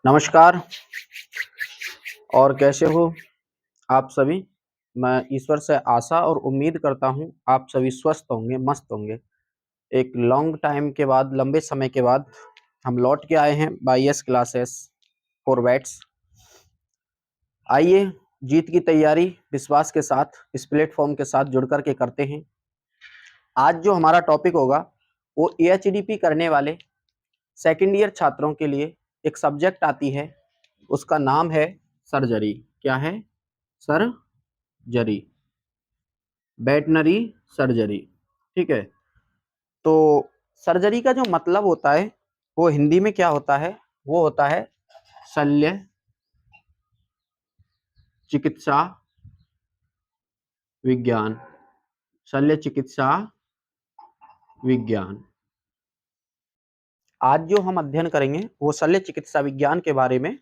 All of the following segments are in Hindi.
नमस्कार। और कैसे हो आप सभी? मैं ईश्वर से आशा और उम्मीद करता हूँ आप सभी स्वस्थ होंगे, मस्त होंगे। एक लॉन्ग टाइम के बाद, लंबे समय के बाद हम लौट के आए हैं बाईएस क्लासेस फॉर बैट्स। आइए जीत की तैयारी विश्वास के साथ इस प्लेटफॉर्म के साथ जुड़ कर के करते हैं। आज जो हमारा टॉपिक होगा वो एएचडीपी करने वाले सेकंड ईयर छात्रों के लिए एक सब्जेक्ट आती है, उसका नाम है सर्जरी। क्या है? Surgery, veterinary surgery. ठीक है। तो सर्जरी का जो मतलब होता है वो हिंदी में क्या होता है? वो होता है शल्य चिकित्सा विज्ञान। शल्य चिकित्सा विज्ञान। आज जो हम अध्ययन करेंगे वो शल्य चिकित्सा विज्ञान के बारे में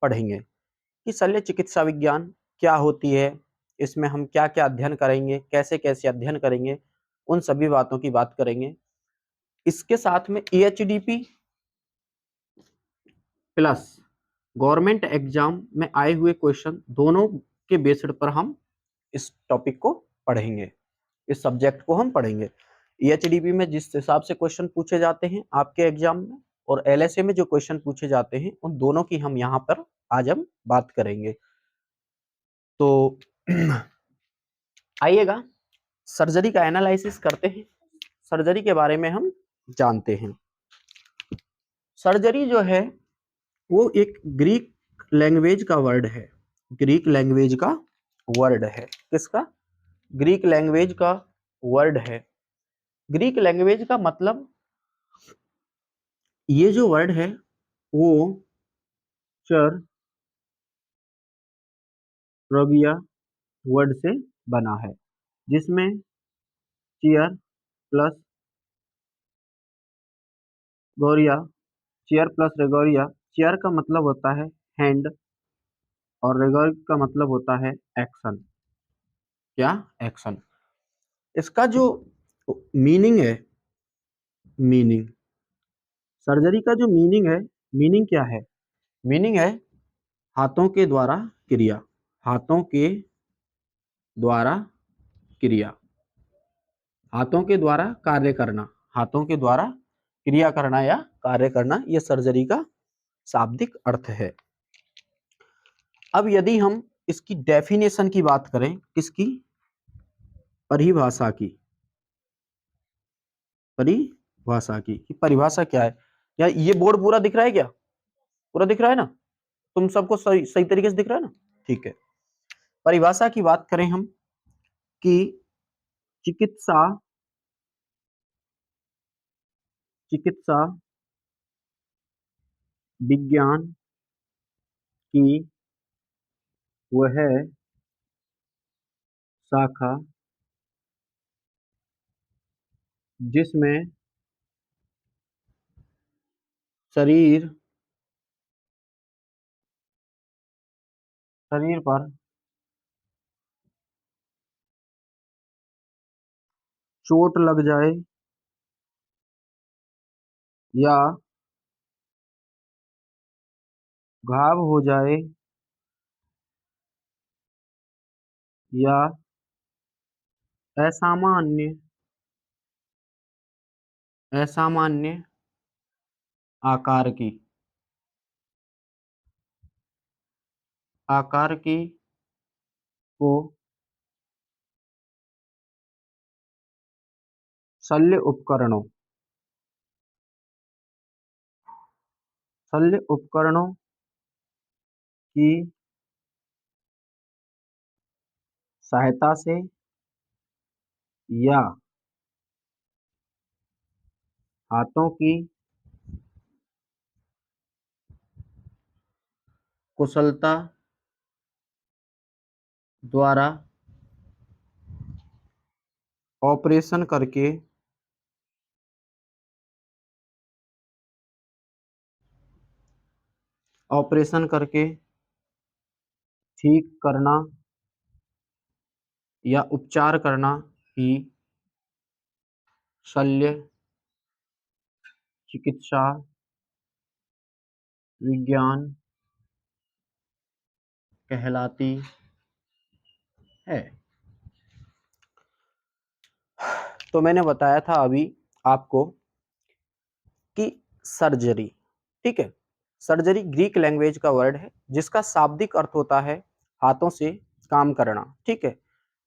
पढ़ेंगे कि शल्य चिकित्सा विज्ञान क्या होती है, इसमें हम क्या क्या अध्ययन करेंगे, कैसे कैसे अध्ययन करेंगे, उन सभी बातों की बात करेंगे। इसके साथ में एएचडीपी प्लस गवर्नमेंट एग्जाम में आए हुए क्वेश्चन दोनों के बेस्ड पर हम इस टॉपिक को पढ़ेंगे, इस सब्जेक्ट को हम पढ़ेंगे। एएचडीपी में जिस हिसाब से क्वेश्चन पूछे जाते हैं आपके एग्जाम में और एलएसए में जो क्वेश्चन पूछे जाते हैं उन दोनों की हम यहाँ पर आज हम बात करेंगे। तो आइएगा सर्जरी का एनालिसिस करते हैं, सर्जरी के बारे में हम जानते हैं। सर्जरी जो है वो एक ग्रीक लैंग्वेज का वर्ड है। ग्रीक लैंग्वेज का वर्ड है। किसका? ग्रीक लैंग्वेज का वर्ड है। ग्रीक लैंग्वेज का मतलब, ये जो वर्ड है वो चर रोगिया वर्ड से बना है, जिसमें चेयर प्लस गोरिया, चेयर प्लस रेगोरिया। चेयर का मतलब होता है हैंड और रेगोर का मतलब होता है एक्शन। क्या? एक्शन। इसका जो मीनिंग है, मीनिंग, सर्जरी का जो मीनिंग है, मीनिंग क्या है? मीनिंग है हाथों के द्वारा क्रिया। हाथों के द्वारा क्रिया, हाथों के द्वारा कार्य करना, हाथों के द्वारा क्रिया करना या कार्य करना, यह सर्जरी का शाब्दिक अर्थ है। अब यदि हम इसकी डेफिनेशन की बात करें, किसकी? परिभाषा की। परिभाषा की परिभाषा क्या है? या ये बोर्ड पूरा दिख रहा है क्या? पूरा दिख रहा है ना? तुम सबको सही सही तरीके से दिख रहा है ना? ठीक है। परिभाषा की बात करें हम कि चिकित्सा, चिकित्सा विज्ञान की वह शाखा जिसमें शरीर, शरीर पर चोट लग जाए या घाव हो जाए या असामान्य, असामान्य आकार की, आकार की को शल्य उपकरणों, शल्य उपकरणों की सहायता से या हाथों की कुशलता द्वारा ऑपरेशन करके ऑपरेशन करके ठीक करना या उपचार करना ही शल्य चिकित्सा विज्ञान कहलाती है। तो मैंने बताया था अभी आपको कि सर्जरी, ठीक है, सर्जरी ग्रीक लैंग्वेज का वर्ड है जिसका शाब्दिक अर्थ होता है हाथों से काम करना, ठीक है।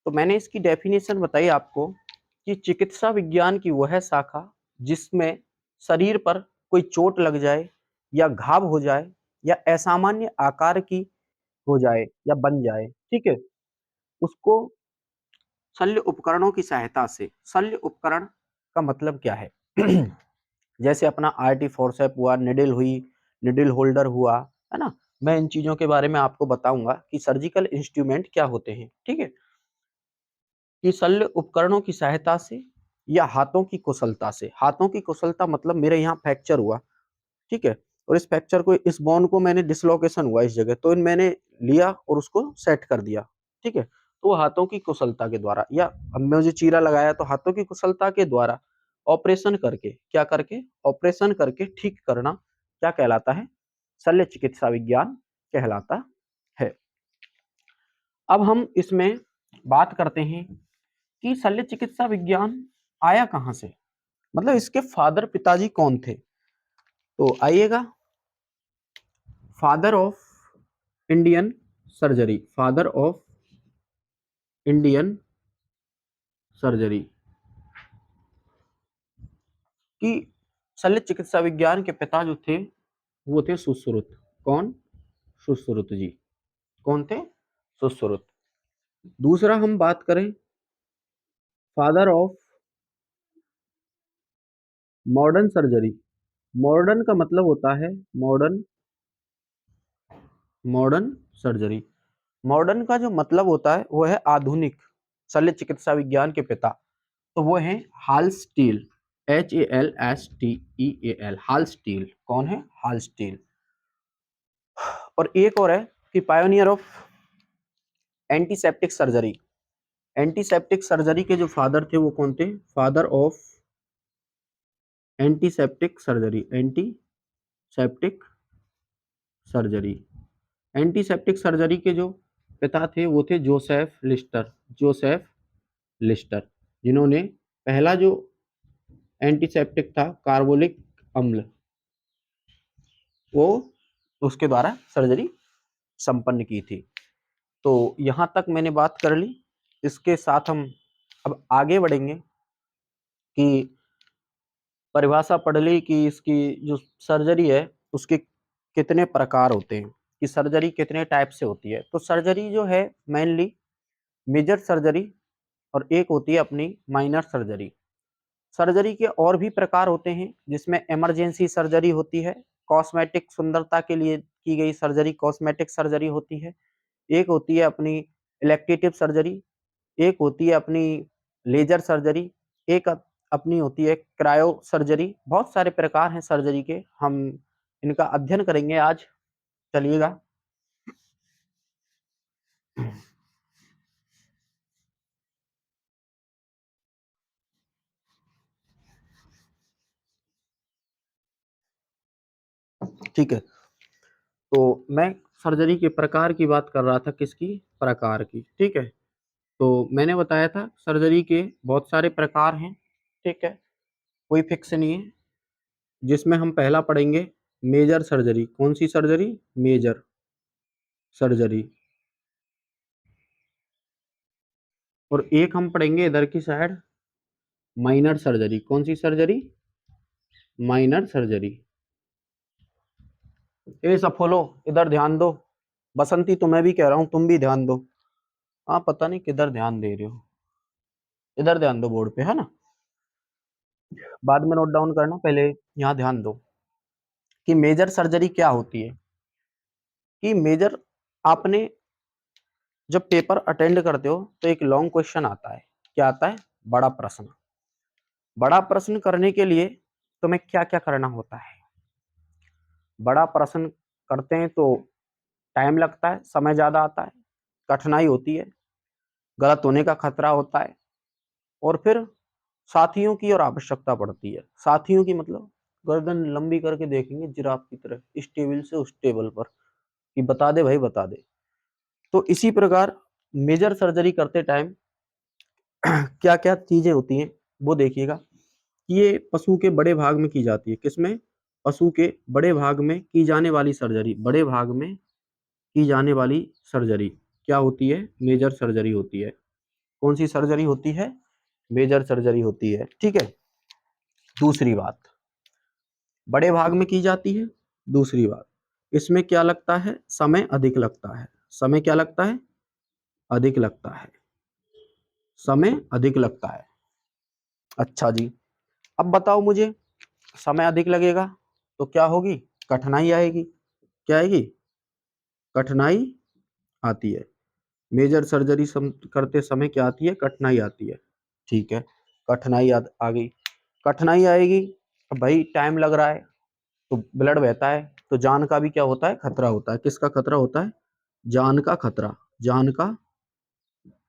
तो मैंने इसकी डेफिनेशन बताई आपको कि चिकित्सा विज्ञान की वह शाखा जिसमें शरीर पर कोई चोट लग जाए या घाव हो जाए या असामान्य आकार की हो जाए या बन जाए, ठीक है, उसको शल्य उपकरणों की सहायता से, शल्य उपकरण का मतलब क्या है जैसे अपना आरटी फोर्सेप हुआ, निडिल हुई, निडिल होल्डर हुआ, है ना। मैं इन चीजों के बारे में आपको बताऊंगा कि सर्जिकल इंस्ट्रूमेंट क्या होते हैं, ठीक है, कि शल्य उपकरणों की सहायता से या हाथों की कुशलता से। हाथों की कुशलता मतलब मेरे यहाँ फ्रैक्चर हुआ, ठीक है, और इस फ्रैक्चर को, इस बोन को मैंने डिसलोकेशन हुआ इस जगह, तो मैंने लिया और उसको सेट कर दिया, ठीक है, तो वो हाथों की कुशलता के द्वारा, या अब मुझे चीरा लगाया तो हाथों की कुशलता के द्वारा ऑपरेशन करके, क्या करके, ऑपरेशन करके ठीक करना क्या कहलाता है, शल्य चिकित्सा विज्ञान कहलाता है। अब हम इसमें बात करते हैं कि शल्य चिकित्सा विज्ञान आया कहां से, मतलब इसके फादर, पिताजी कौन थे। तो आइएगा, father of Indian surgery, father of Indian surgery, कि शल्य चिकित्सा विज्ञान के पिता जो थे वो थे सुश्रुत। कौन? सुश्रुत जी। कौन थे? सुश्रुत। दूसरा हम बात करें father of modern surgery. Modern का मतलब होता है मॉडर्न, मॉडर्न सर्जरी। मॉडर्न का जो मतलब होता है वो है आधुनिक। शल्य चिकित्सा विज्ञान के पिता तो वो है हालस्टील, HALSTEAL, हालस्टील। कौन है? हालस्टील। और एक और है कि pioneer of antiseptic surgery. Antiseptic surgery के जो फादर थे वो कौन थे? Father of antiseptic surgery, antiseptic surgery. Antiseptic surgery के जो पिता थे वो थे जोसेफ लिस्टर, जोसेफ लिस्टर, जिन्होंने पहला जो एंटीसेप्टिक था कार्बोलिक अम्ल, वो उसके द्वारा सर्जरी संपन्न की थी। तो यहां तक मैंने बात कर ली। इसके साथ हम अब आगे बढ़ेंगे कि परिभाषा पढ़ ली कि इसकी जो सर्जरी है उसके कितने प्रकार होते हैं, कि सर्जरी कितने टाइप से होती है। तो सर्जरी जो है मेनली मेजर सर्जरी और एक होती है अपनी माइनर सर्जरी। सर्जरी के और भी प्रकार होते हैं जिसमें इमरजेंसी सर्जरी होती है, कॉस्मेटिक सुंदरता के लिए की गई सर्जरी कॉस्मेटिक सर्जरी होती है, एक होती है अपनी इलेक्टिव सर्जरी, एक होती है अपनी लेजर सर्जरी, एक अपनी होती है क्रायो सर्जरी। बहुत सारे प्रकार हैं सर्जरी के, हम इनका अध्ययन करेंगे आज। चलिएगा, ठीक है। तो मैं सर्जरी के प्रकार की बात कर रहा था, किसकी? प्रकार की, ठीक है। तो मैंने बताया था सर्जरी के बहुत सारे प्रकार हैं, ठीक है, कोई फिक्स नहीं है। जिसमें हम पहला पढ़ेंगे मेजर सर्जरी। कौन सी सर्जरी? Major surgery. और एक हम पढ़ेंगे इधर की साइड माइनर सर्जरी। कौन सी सर्जरी? Minor surgery. ए सफोलो, इधर ध्यान दो। बसंती, तुम्हें भी कह रहा हूं, तुम भी ध्यान दो। हाँ, पता नहीं किधर ध्यान दे रहे हो, इधर ध्यान दो बोर्ड पे, है ना। बाद में नोट डाउन करना, पहले यहाँ ध्यान दो कि मेजर सर्जरी क्या होती है। कि मेजर, आपने जब पेपर अटेंड करते हो तो एक लॉन्ग क्वेश्चन आता है। क्या आता है? बड़ा प्रश्न। बड़ा प्रश्न करने के लिए तुम्हें क्या क्या करना होता है? बड़ा प्रश्न करते हैं तो टाइम लगता है, समय ज्यादा आता है, कठिनाई होती है, गलत होने का खतरा होता है, और फिर साथियों की और आवश्यकता पड़ती है। साथियों की मतलब गर्दन लंबी करके देखेंगे जिराफ की तरह, इस टेबल से उस टेबल पर, कि बता दे भाई बता दे। तो इसी प्रकार मेजर सर्जरी करते टाइम क्या क्या चीजें होती हैं वो देखिएगा। ये पशु के बड़े भाग में की जाती है। किसमें? पशु के बड़े भाग में की जाने वाली सर्जरी, बड़े भाग में की जाने वाली सर्जरी क्या होती है? मेजर सर्जरी होती है। कौन सी सर्जरी होती है? मेजर सर्जरी होती है। ठीक है। दूसरी बात, बड़े भाग में की जाती है। दूसरी बात, इसमें क्या लगता है? समय अधिक लगता है। समय क्या लगता है? अधिक लगता है। समय अधिक लगता है। अच्छा जी, अब बताओ मुझे, समय अधिक लगेगा तो क्या होगी? कठिनाई आएगी। क्या आएगी? कठिनाई आती है। मेजर सर्जरी करते समय क्या आती है? कठिनाई आती है। ठीक है, कठिनाई आ गई। कठिनाई आएगी, अब भाई टाइम लग रहा है तो ब्लड बहता है, तो जान का भी क्या होता है? खतरा होता है। किसका खतरा होता है? जान का खतरा। जान का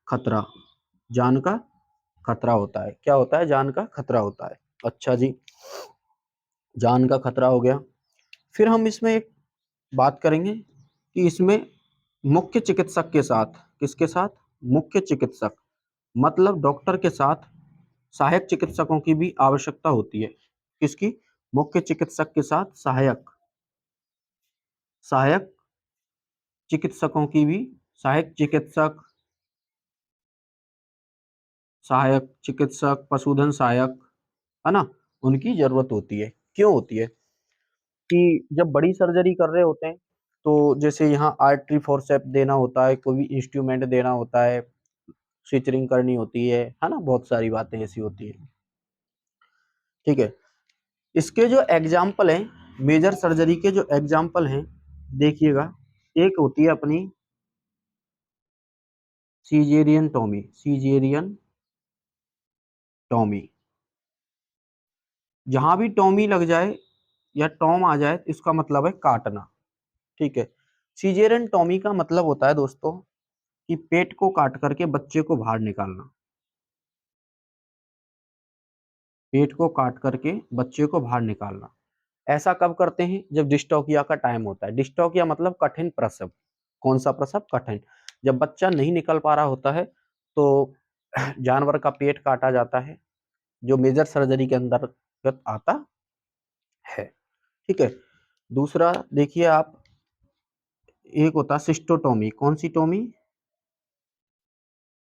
खतरा। जान का खतरा होता है। क्या होता है? जान का खतरा होता है। अच्छा जी, जान का खतरा हो गया। फिर हम इसमें एक बात करेंगे कि इसमें मुख्य चिकित्सक के साथ, किसके साथ? मुख्य चिकित्सक मतलब डॉक्टर के साथ सहायक चिकित्सकों की भी आवश्यकता होती है। किसकी? मुख्य चिकित्सक के साथ सहायक, सहायक चिकित्सकों की भी, सहायक चिकित्सक, सहायक चिकित्सक, पशुधन सहायक, है ना, उनकी जरूरत होती है। क्यों होती है? कि जब बड़ी सर्जरी कर रहे होते हैं तो जैसे यहाँ आर्टरी फोर्सेप देना होता है, कोई भी इंस्ट्रूमेंट देना होता है, स्टिचिंग करनी होती है ना, बहुत सारी बातें ऐसी होती है। ठीक है, इसके जो एग्जाम्पल हैं, मेजर सर्जरी के जो एग्जाम्पल हैं, देखिएगा। एक होती है अपनी सीजेरियन टॉमी, सीजेरियन टॉमी। जहां भी टॉमी लग जाए या टॉम आ जाए तो इसका मतलब है काटना। ठीक है, सीजेरियन टॉमी का मतलब होता है दोस्तों कि पेट को काट करके बच्चे को बाहर निकालना। पेट को काट करके बच्चे को बाहर निकालना। ऐसा कब करते हैं? जब डिस्टोकिया का टाइम होता है। डिस्टोकिया मतलब कठिन प्रसव। कौन सा प्रसव? कठिन। जब बच्चा नहीं निकल पा रहा होता है तो जानवर का पेट काटा जाता है, जो मेजर सर्जरी के अंतर्गत आता है। ठीक है, दूसरा देखिए आप, एक होता है सिस्टोटोमी। कौन सी टोमी?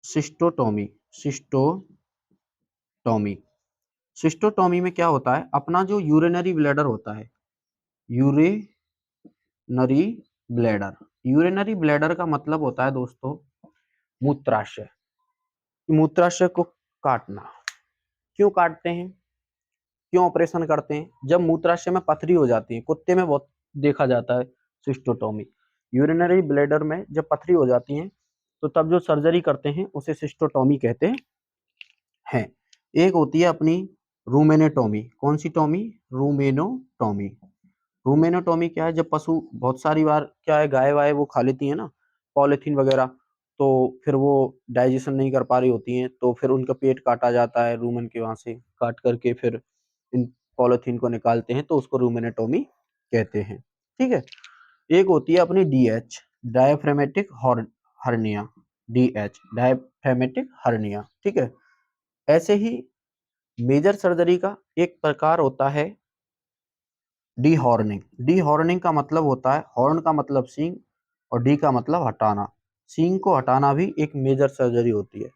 सिस्टोटोमी। सिस्टोटोमी। सिस्टोटोमी में क्या होता है? अपना जो यूरिनरी ब्लैडर होता है, यूरिनरी ब्लैडर, यूरिनरी ब्लैडर का मतलब होता है दोस्तों मूत्राशय। मूत्राशय को काटना। क्यों काटते हैं? क्यों ऑपरेशन करते हैं? जब मूत्राशय में पथरी हो जाती है, कुत्ते में बहुत देखा जाता है सिस्टोटोमी। यूरिनरी ब्लैडर में जब पथरी हो जाती है तो तब जो सर्जरी करते हैं उसे सिस्टोटोमी कहते हैं। एक होती है अपनी रूमेनेटोमी। कौन सी टोमी? रूमेनोटोमी। रूमेनोटोमी क्या है? जब पशु बहुत सारी बार क्या है, गाय वाय वो खा लेती है ना पॉलिथीन वगैरह, तो फिर वो डाइजेशन नहीं कर पा रही होती हैं, तो फिर उनका पेट काटा जाता है, रूमेन के वहां से काट करके फिर इन पॉलिथीन को निकालते हैं, तो उसको रूमेनेटोमी कहते हैं। ठीक है, एक होती है अपनी DH, diaphragmatic hernia. DH, diaphragmatic hernia. ठीक है, ऐसे ही मेजर सर्जरी का एक प्रकार होता है डीहॉर्निंग। डीहॉर्निंग का मतलब होता है, हॉर्न का मतलब सींग और डी का मतलब हटाना। सींग को हटाना भी एक मेजर सर्जरी होती है।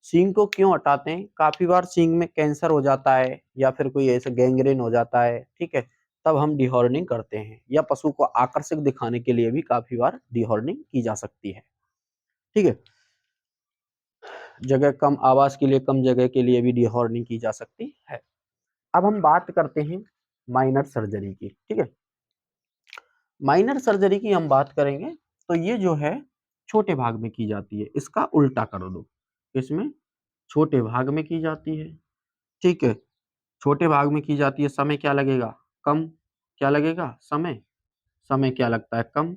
सींग को क्यों हटाते हैं? काफी बार सींग में कैंसर हो जाता है या फिर कोई ऐसा गैंग्रीन हो जाता है, ठीक है, तब हम डीहॉर्निंग करते हैं। या पशु को आकर्षक दिखाने के लिए भी काफी बार डीहॉर्निंग की जा सकती है। ठीक है, जगह कम, आवाज के लिए कम जगह के लिए भी डीहॉर्निंग की जा सकती है। अब हम बात करते हैं माइनर सर्जरी की। ठीक है, माइनर सर्जरी की हम बात करेंगे तो ये जो है छोटे भाग में की जाती है। इसका उल्टा कर दो, इसमें छोटे भाग में की जाती है। ठीक है, छोटे भाग में की जाती है। समय क्या लगेगा? कम। क्या लगेगा? समय। समय क्या लगता है? कम।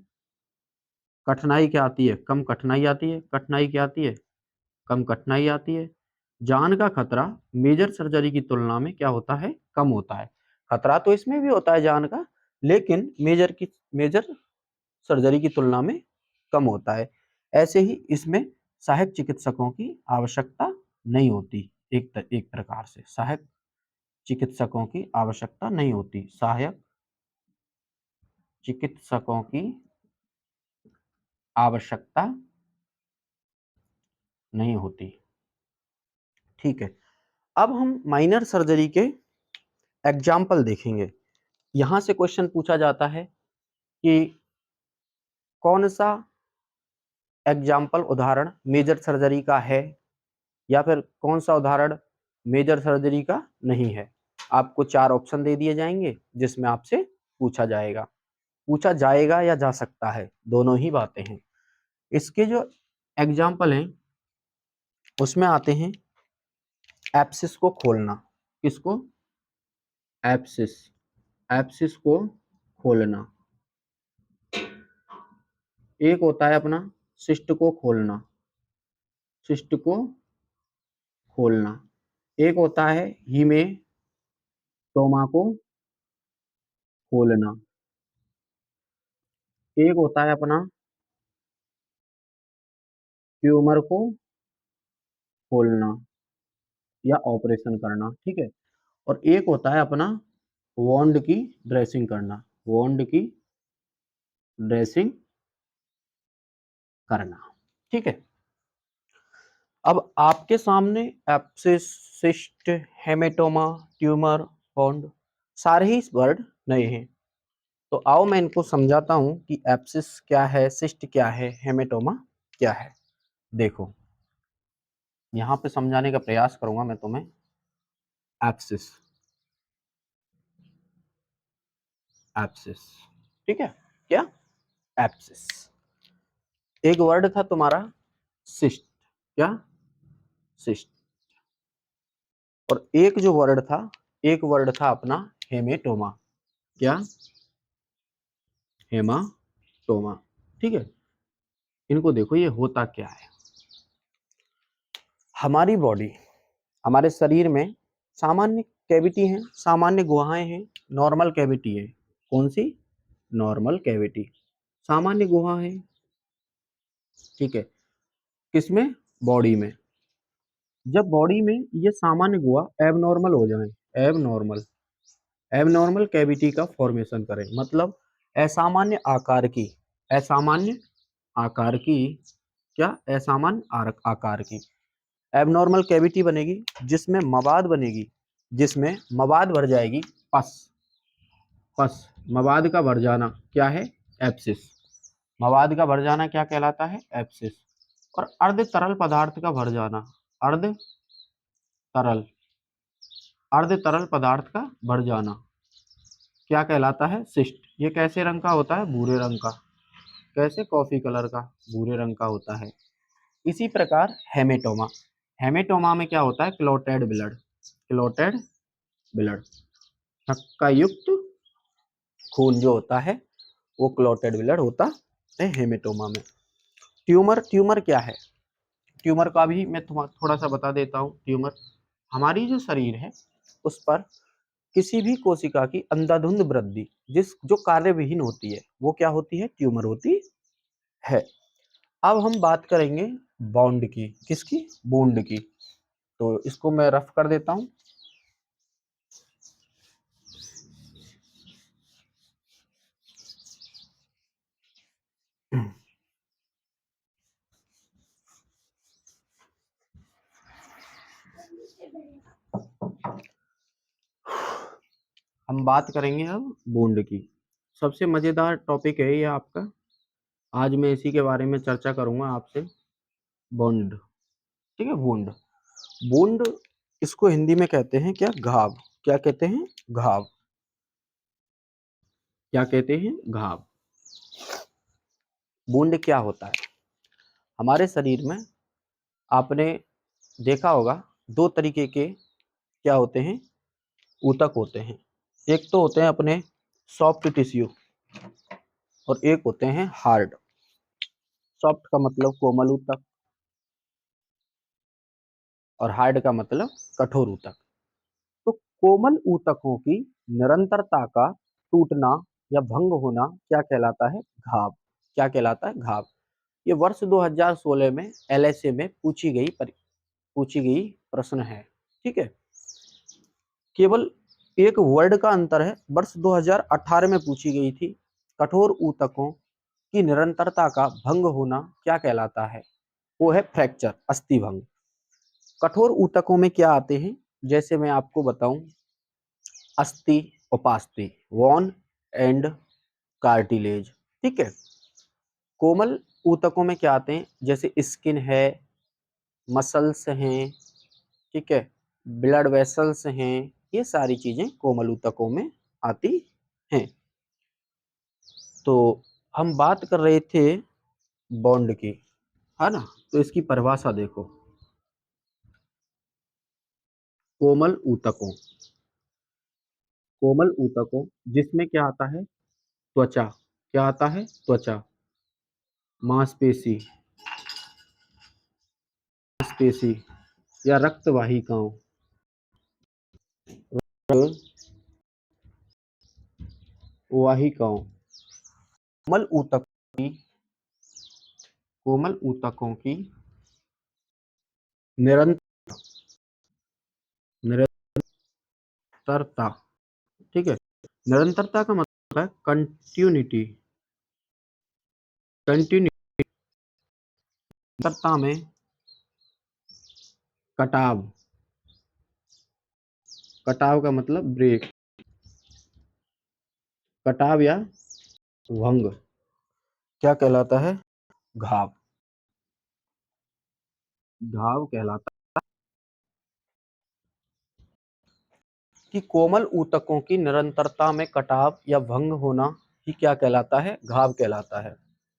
कठिनाई क्या आती है? कम कठिनाई आती है। कठिनाई क्या आती है? कम कठिनाई आती है। जान का खतरा मेजर सर्जरी की तुलना में क्या होता है? कम होता है। खतरा तो इसमें भी होता है जान का, लेकिन मेजर सर्जरी की तुलना में कम होता है। ऐसे ही इसमें सहायक चिकित्सकों की आवश्यकता नहीं होती। एक प्रकार से सहायक चिकित्सकों की आवश्यकता नहीं होती। सहायक चिकित्सकों की आवश्यकता नहीं होती। ठीक है, अब हम माइनर सर्जरी के एग्जाम्पल देखेंगे। यहां से क्वेश्चन पूछा जाता है कि कौन सा एग्जाम्पल उदाहरण मेजर सर्जरी का है या फिर कौन सा उदाहरण मेजर सर्जरी का नहीं है। आपको 4 ऑप्शन दे दिए जाएंगे जिसमें आपसे पूछा जाएगा या जा सकता है, दोनों ही बातें हैं। इसके जो एग्जाम्पल हैं उसमें आते हैं एप्सिस को खोलना। किसको? एप्सिस को खोलना। एक होता है अपना सिस्ट को खोलना, सिस्ट को खोलना। एक होता है हीमेटोमा को खोलना। एक होता है अपना ट्यूमर को खोलना या ऑपरेशन करना। ठीक है, और एक होता है अपना वॉन्ड की ड्रेसिंग करना, वॉन्ड की ड्रेसिंग करना। ठीक है, अब आपके सामने एप्सिस, सिस्ट, हेमेटोमा, ट्यूमर, वॉन्ड सारे ही वर्ड नए हैं। तो आओ मैं इनको समझाता हूं कि एप्सिस क्या है, सिस्ट क्या है, हेमेटोमा क्या है। देखो, यहां पे समझाने का प्रयास करूंगा मैं तुम्हें। एप्सिस, एप्सिस, ठीक है, क्या? एप्सिस। एक वर्ड था तुम्हारा सिस्ट, क्या? सिस्ट। और एक वर्ड था अपना हेमेटोमा, क्या? हेमाटोमा। ठीक है, इनको देखो, ये होता क्या है। हमारी बॉडी, हमारे शरीर में सामान्य कैविटी है, सामान्य गुहाएं हैं, नॉर्मल कैविटी है। कौन सी? नॉर्मल कैविटी, सामान्य गुहा है। ठीक है, किसमें? बॉडी में। जब बॉडी में ये सामान्य गुहा एबनॉर्मल हो जाए, एबनॉर्मल एबनॉर्मल कैविटी का फॉर्मेशन करें, मतलब असामान्य आकार की, असामान्य आकार की, क्या? असामान्य आकार की एबनॉर्मल कैविटी बनेगी, जिसमें मवाद बनेगी, जिसमें मवाद भर जाएगी। पस, पस, मवाद का भर जाना क्या है? एप्सिस। मवाद का भर जाना क्या कहलाता है? एप्सिस। और अर्ध तरल पदार्थ का भर जाना, अर्ध तरल, अर्ध तरल पदार्थ का भर जाना क्या कहलाता है? सिस्ट। ये कैसे रंग का होता है? भूरे रंग का। कैसे? कॉफी कलर का, भूरे रंग का होता है। इसी प्रकार हेमेटोमा, हेमेटोमा में क्या होता है? क्लोटेड ब्लड, क्लोटेड ब्लड, थक्का युक्त खून जो होता है वो क्लोटेड ब्लड होता है हेमेटोमा में। ट्यूमर, ट्यूमर क्या है? ट्यूमर का भी मैं थोड़ा सा बता देता हूँ। ट्यूमर हमारी जो शरीर है उस पर किसी भी कोशिका की अंधाधुंध वृद्धि, जिस जो कार्य विहीन होती है, वो क्या होती है? ट्यूमर होती है। अब हम बात करेंगे बाउंड की, किसकी? बूंद की। तो इसको मैं रफ कर देता हूं। हम बात करेंगे अब बूंद की। सबसे मजेदार टॉपिक है ये आपका, आज मैं इसी के बारे में चर्चा करूंगा आपसे। बूंद, ठीक है, बूंद। बूंद, इसको हिंदी में कहते हैं क्या? घाव। क्या कहते हैं? घाव। क्या कहते हैं? घाव। बूंद क्या होता है? हमारे शरीर में आपने देखा होगा दो तरीके के क्या होते हैं? ऊतक होते हैं। एक तो होते हैं अपने सॉफ्ट टिश्यू और एक होते हैं हार्ड। सॉफ्ट का मतलब कोमल ऊतक और हार्ड का मतलब कठोर ऊतक। तो कोमल ऊतकों की निरंतरता का टूटना या भंग होना क्या कहलाता है? घाव। क्या कहलाता है? घाव। ये वर्ष 2016 में एलएसए में पूछी गई प्रश्न है। ठीक है, केवल एक वर्ड का अंतर है, वर्ष 2018 में पूछी गई थी। कठोर ऊतकों की निरंतरता का भंग होना क्या कहलाता है? वो है फ्रैक्चर, अस्थि भंग। कठोर ऊतकों में क्या आते हैं, जैसे मैं आपको बताऊं, अस्थि, उपास्थि, वॉन एंड कार्टिलेज। ठीक है, कोमल ऊतकों में क्या आते हैं, जैसे स्किन है, मसल्स हैं, ठीक है, ब्लड वेसल्स हैं, ये सारी चीजें कोमल ऊतकों में आती हैं। तो हम बात कर रहे थे बॉन्ड की, है ना? तो इसकी परिभाषा देखो, कोमल ऊतकों, कोमल ऊतकों जिसमें क्या आता है? त्वचा। क्या आता है? त्वचा, मांसपेशी, मांसपेशी या रक्त वाहिकाओं, वाहिकाओं। कोमल ऊतक की, कोमल ऊतकों की निरंतर निरंतरता। ठीक है, निरंतरता का मतलब है कंटिन्यूटी। कंटिन्यूटी, निरंतरता में कटाव, कटाव का मतलब ब्रेक, कटाव या भंग क्या कहलाता है? घाव। घाव कहलाता है कि कोमल ऊतकों की निरंतरता में कटाव या भंग होना ही क्या कहलाता है? घाव कहलाता है।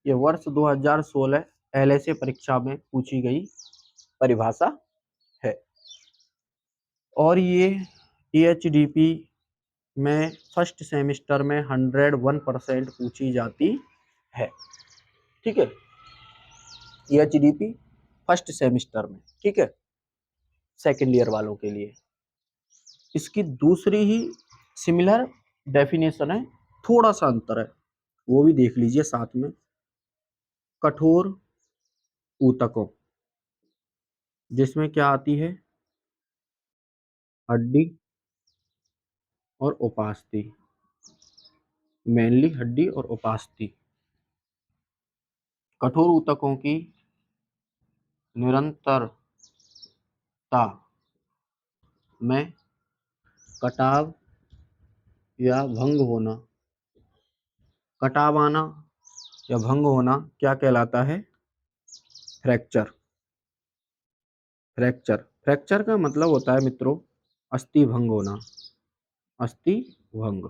ये वर्ष 2016 एलएसए परीक्षा में पूछी गई परिभाषा है। और ये EHDP में फर्स्ट सेमेस्टर में 101% पूछी जाती है। ठीक है, EHDP फर्स्ट सेमेस्टर में, ठीक है, सेकेंड ईयर वालों के लिए। इसकी दूसरी ही सिमिलर डेफिनेशन है, थोड़ा सा अंतर है, वो भी देख लीजिए साथ में। कठोर ऊतकों जिसमें क्या आती है? हड्डी और उपास्थि, मेनली हड्डी और उपास्थि। कठोर ऊतकों की निरंतरता में कटाव या भंग होना, कटाव आना या भंग होना क्या कहलाता है? फ्रैक्चर। फ्रैक्चर, फ्रैक्चर का मतलब होता है मित्रों अस्थि भंग होना, अस्थि भंग।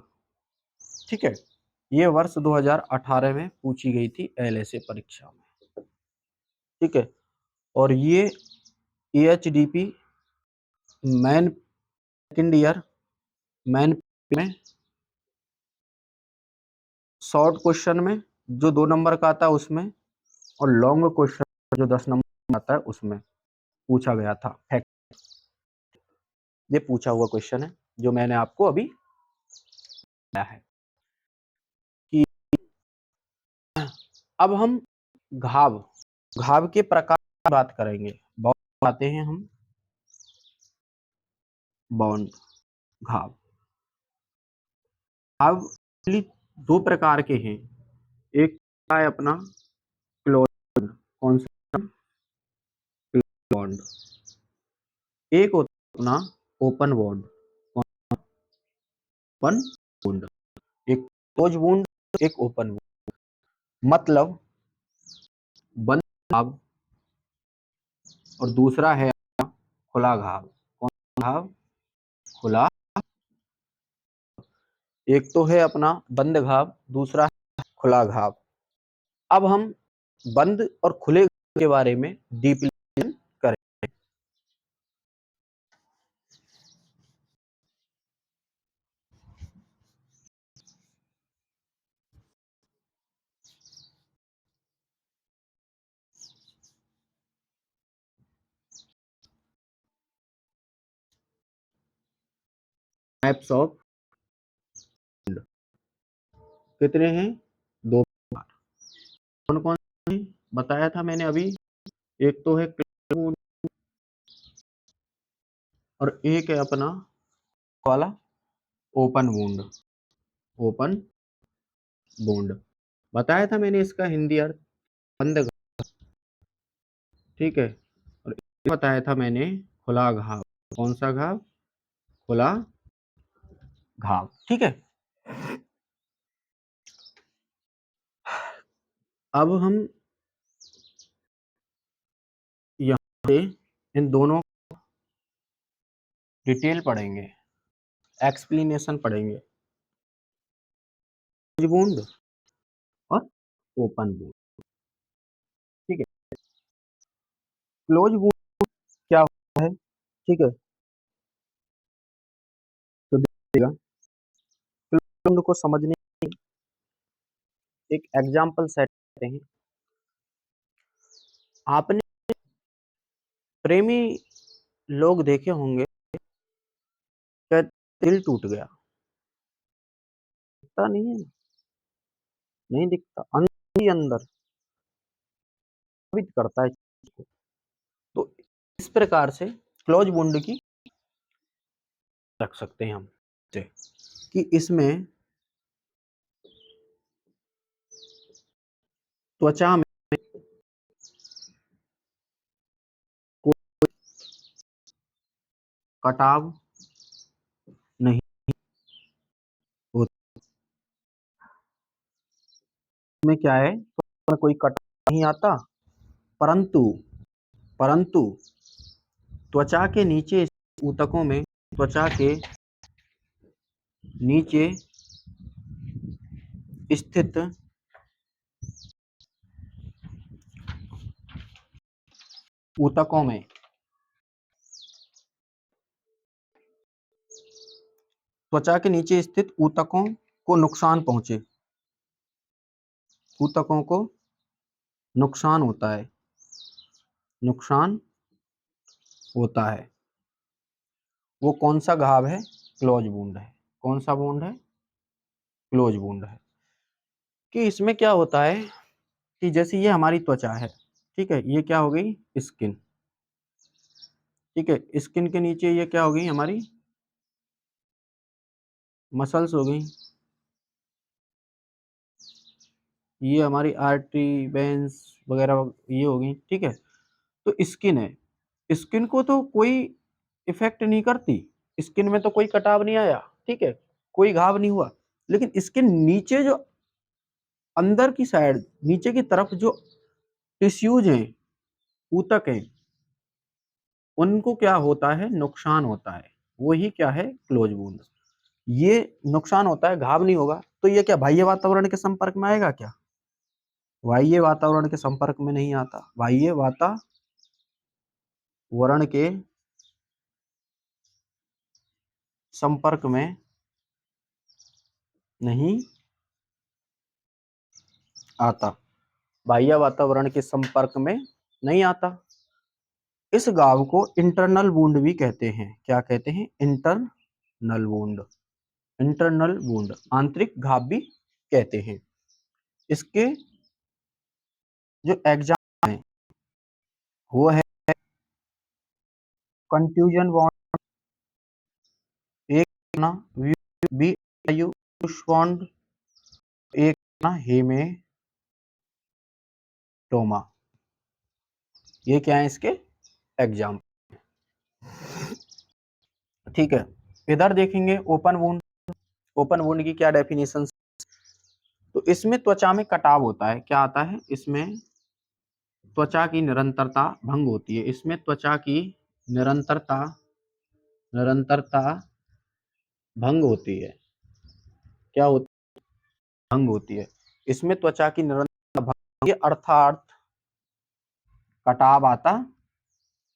ठीक है, ये वर्ष 2018 में पूछी गई थी एलएसए परीक्षा में। ठीक है, और ये EHDP man second year man में शॉर्ट क्वेश्चन में जो 2 नंबर का आता है उसमें, और लॉन्ग क्वेश्चन जो 10 नंबर आता है उसमें पूछा गया था। ये पूछा हुआ क्वेश्चन है जो मैंने आपको अभी बताया है कि अब हम घाव, घाव के प्रकार की बात करेंगे। बॉन्ड आते हैं हम, बॉन्ड, घाव। घाव 2 प्रकार के हैं, एक है अपना क्लोज, कौन सा? बॉन्ड। एक होता है अपना ओपन बॉन्ड, ओपन वुंड। एक क्लोज वुंड, एक ओपन वुंड। मतलब बंद घाव और दूसरा है खुला घाव। कौन सा घाव? खुला। एक तो है अपना बंद घाव, दूसरा है खुला घाव। अब हम बंद और खुले के बारे में डीपली करें। टाइप्स ऑफ कितने हैं? 2 प्रकार। कौन कौन से बताया था मैंने अभी? एक तो है क्लोज वुंड और एक है अपना वाला ओपन वुंड। ओपन वुंड बताया था मैंने इसका हिंदी अर्थ बंद घाव, ठीक है। और बताया था मैंने खुला घाव। कौन सा घाव? खुला घाव, ठीक है। अब हम यहाँ पे इन दोनों डिटेल पढ़ेंगे, एक्सप्लेनेशन पढ़ेंगे, क्लोज वुंड और ओपन वुंड, ठीक है। क्लोज वुंड क्या होता है, ठीक है, तो देखिएगा। क्लोज वुंड को समझने एक एग्जांपल सेट करते हैं। आपने प्रेमी लोग देखे होंगे, क्या दिल टूट गया, दिखता नहीं है, नहीं दिखता, अंदर ही अंदर प्रभावित करता है चीज को। तो इस प्रकार से क्लोज वुंड की रख सकते हैं हम कि इसमें त्वचा में कोई कटाव नहीं होता, में क्या है, तो कोई कटाव नहीं आता, परंतु परंतु त्वचा के नीचे ऊतकों में, त्वचा के नीचे स्थित ऊतकों में त्वचा के नीचे स्थित ऊतकों को नुकसान पहुंचे, ऊतकों को नुकसान होता है, नुकसान होता है, वो कौन सा घाव है? क्लोज वुंड है। कौन सा वुंड है? क्लोज वुंड है। कि इसमें क्या होता है कि जैसे ये हमारी त्वचा है, ठीक है, ये क्या हो गई? स्किन, ठीक है। स्किन के नीचे ये क्या हो गई? हमारी मसल्स हो गई, ये हमारी आर्टरी वेन्स वगैरह ये हो गई, ठीक है। तो स्किन है, स्किन को तो कोई इफेक्ट नहीं करती, स्किन में तो कोई कटाव नहीं आया, ठीक है, कोई घाव नहीं हुआ, लेकिन स्किन नीचे जो अंदर की साइड नीचे की तरफ जो टिश्यूज हैं, ऊतक हैं, उनको क्या होता है? नुकसान होता है। वही क्या है? Close wound. ये नुकसान होता है, घाव नहीं होगा। तो ये क्या बाह्य वातावरण के संपर्क में आएगा क्या? बाह्य वातावरण के संपर्क में नहीं आता। बाह्य वातावरण के संपर्क में नहीं आता, बाह्य वातावरण के संपर्क में नहीं आता। इस घाव को इंटरनल वुंड भी कहते हैं। क्या कहते हैं? Internal wound. इंटरनल वुंड, आंतरिक घाव भी कहते हैं। इसके जो एग्जाम है वो है कंट्यूजन वॉन्ड, एक ना बी वॉन्ड, एक ना हेमेटोमा। ये क्या है इसके एग्जाम, ठीक है। इधर देखेंगे ओपन वुंड। ओपन वुंड की क्या डेफिनेशन? तो इसमें त्वचा में कटाव होता है। क्या आता है? इसमें त्वचा की निरंतरता भंग होती है। इसमें त्वचा की निरंतरता निरंतरता भंग होती है। क्या होती? भंग होती है। इसमें त्वचा की निरंतरता भंग होती है, अर्थात कटाव आता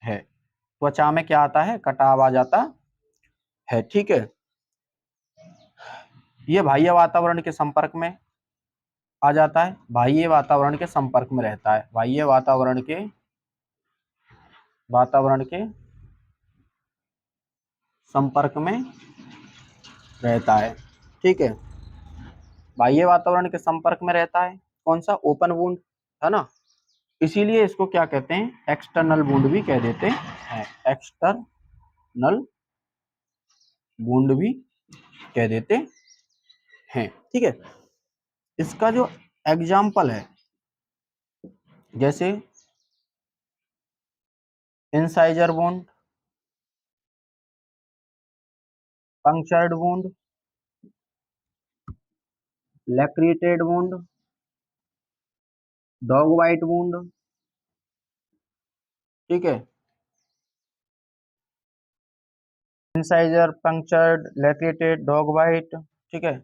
है। त्वचा में क्या आता है? कटाव आ जाता है, ठीक है। ये बाह्य वातावरण के संपर्क में आ जाता है, बाह्य वातावरण के संपर्क में रहता है, बाह्य वातावरण के संपर्क में रहता है, ठीक है। बाह्य वातावरण के संपर्क में रहता है, कौन सा, ओपन वुंड, है ना। इसीलिए इसको क्या कहते हैं, एक्सटर्नल वुंड भी कह देते हैं, एक्सटर्नल वुंड भी कह देते हैं, ठीक है। इसका जो एग्जाम्पल है, जैसे incised wound, punctured wound, lacerated wound, dog bite wound, ठीक है। Incised, punctured, lacerated, dog bite, ठीक है।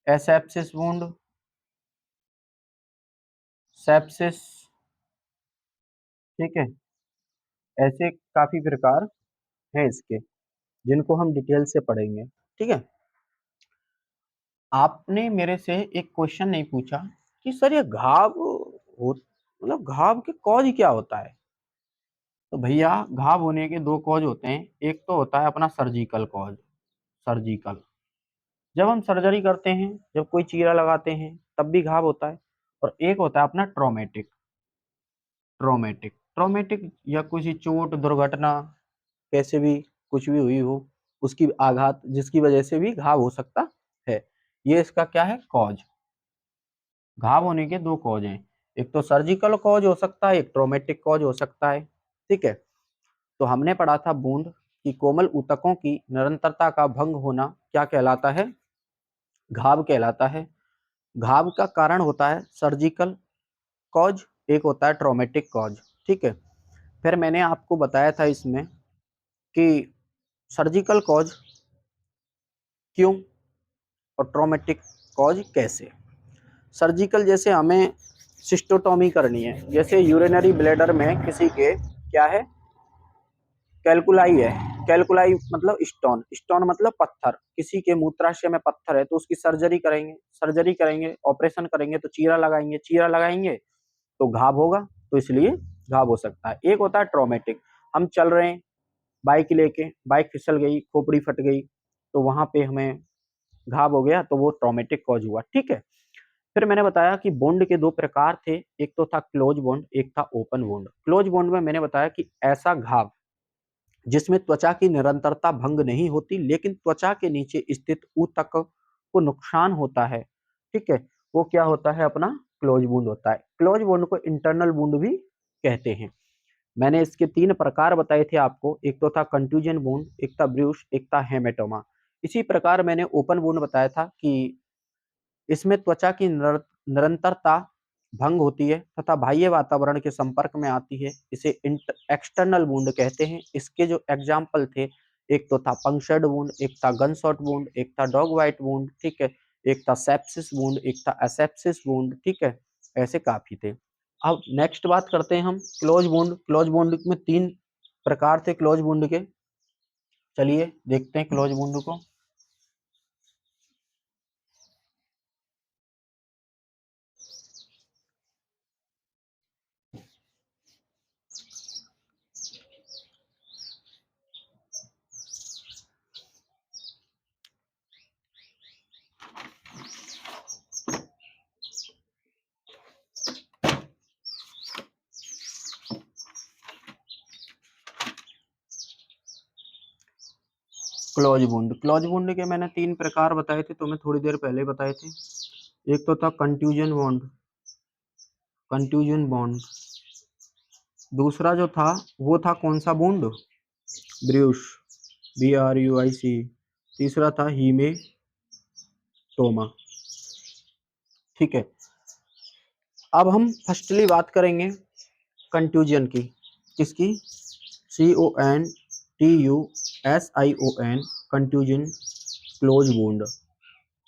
एसेप्सिस वुंड, सेप्सिस, ठीक है। ऐसे काफी प्रकार हैं इसके, जिनको हम डिटेल से पढ़ेंगे, ठीक है। आपने मेरे से एक क्वेश्चन नहीं पूछा कि सर ये घाव हो, मतलब घाव के कॉज क्या होता है। तो भैया घाव होने के दो कॉज होते हैं, एक तो होता है अपना सर्जिकल कॉज, सर्जिकल, जब हम सर्जरी करते हैं, जब कोई चीरा लगाते हैं तब भी घाव होता है। और एक होता है अपना ट्रॉमेटिक, ट्रॉमेटिक, ट्रॉमेटिक या किसी चोट दुर्घटना, कैसे भी कुछ भी हुई हो, उसकी आघात जिसकी वजह से भी घाव हो सकता है। ये इसका क्या है, कॉज। घाव होने के दो कॉज हैं, एक तो सर्जिकल कॉज हो सकता है, एक ट्रोमेटिक कॉज हो सकता है, ठीक है। तो हमने पढ़ा था बूंद की कोमल ऊतकों की निरंतरता का भंग होना क्या कहलाता है, घाव कहलाता है। घाव का कारण होता है सर्जिकल कॉज, एक होता है ट्रोमेटिक कॉज, ठीक है। फिर मैंने आपको बताया था इसमें कि सर्जिकल कॉज क्यों और ट्रोमेटिक कॉज कैसे। सर्जिकल, जैसे हमें सिस्टोटॉमी करनी है, जैसे यूरिनरी ब्लैडर में किसी के क्या है, कैलकुलाई है, कैलकुलाई मतलब स्टोन, स्टोन मतलब पत्थर, किसी के मूत्राशय में पत्थर है तो उसकी सर्जरी करेंगे, सर्जरी करेंगे, ऑपरेशन करेंगे तो चीरा लगाएंगे, चीरा लगाएंगे तो घाव होगा, तो इसलिए घाव हो सकता है। एक होता है ट्रॉमेटिक, हम चल रहे हैं बाइक लेके, बाइक फिसल गई, खोपड़ी फट गई, तो वहां पे हमें घाव हो गया, तो वो ट्रॉमेटिक कॉज हुआ, ठीक है। फिर मैंने बताया कि बॉन्ड के दो प्रकार थे, एक तो था क्लोज बॉन्ड, एक था ओपन बॉन्ड। क्लोज बॉन्ड में मैंने बताया कि ऐसा घाव जिसमें त्वचा की निरंतरता भंग नहीं होती, लेकिन त्वचा के नीचे स्थित ऊतक को नुकसान होता है, ठीक है, वो क्या होता है, अपना क्लोज वुंड होता है। क्लोज वुंड को इंटरनल वुंड भी कहते हैं। मैंने इसके तीन प्रकार बताए थे आपको, एक तो था कंट्यूजन वुंड, एक था ब्रूश, एक था हेमेटोमा। इसी प्रकार मैंने ओपन वुंड बताया था कि इसमें त्वचा की निरंतरता भंग होती है तथा बाह्य वातावरण के संपर्क में आती है, इसे एक्सटर्नल वुंड कहते हैं। इसके जो एग्जाम्पल थे, एक तो था पंक्चर्ड वुंड, एक था गन शॉट वुंड, एक था डॉग वाइट वुंड, ठीक है, एक था सेप्सिस वुंड, एक था एसेप्सिस वुंड, ठीक है। ऐसे काफी थे। अब नेक्स्ट बात करते हैं हम क्लोज वुंड। क्लोज वुंड में तीन प्रकार थे क्लोज वुंड के, चलिए देखते हैं क्लोज वुंड को। क्लोज वुंड, क्लोज वुंड के मैंने तीन प्रकार बताए थे, तो मैं थोड़ी देर पहले बताए थे। एक तो था कंट्यूजन वुंड, कंट्यूजन बॉन्ड। दूसरा जो था वो था कौन सा वुंड, ब्रूश, BRUIC। तीसरा था हीमेटोमा, ठीक है। अब हम फर्स्टली बात करेंगे कंट्यूजन की, किसकी, CONTUSION, कंट्यूजन क्लोज वुंड,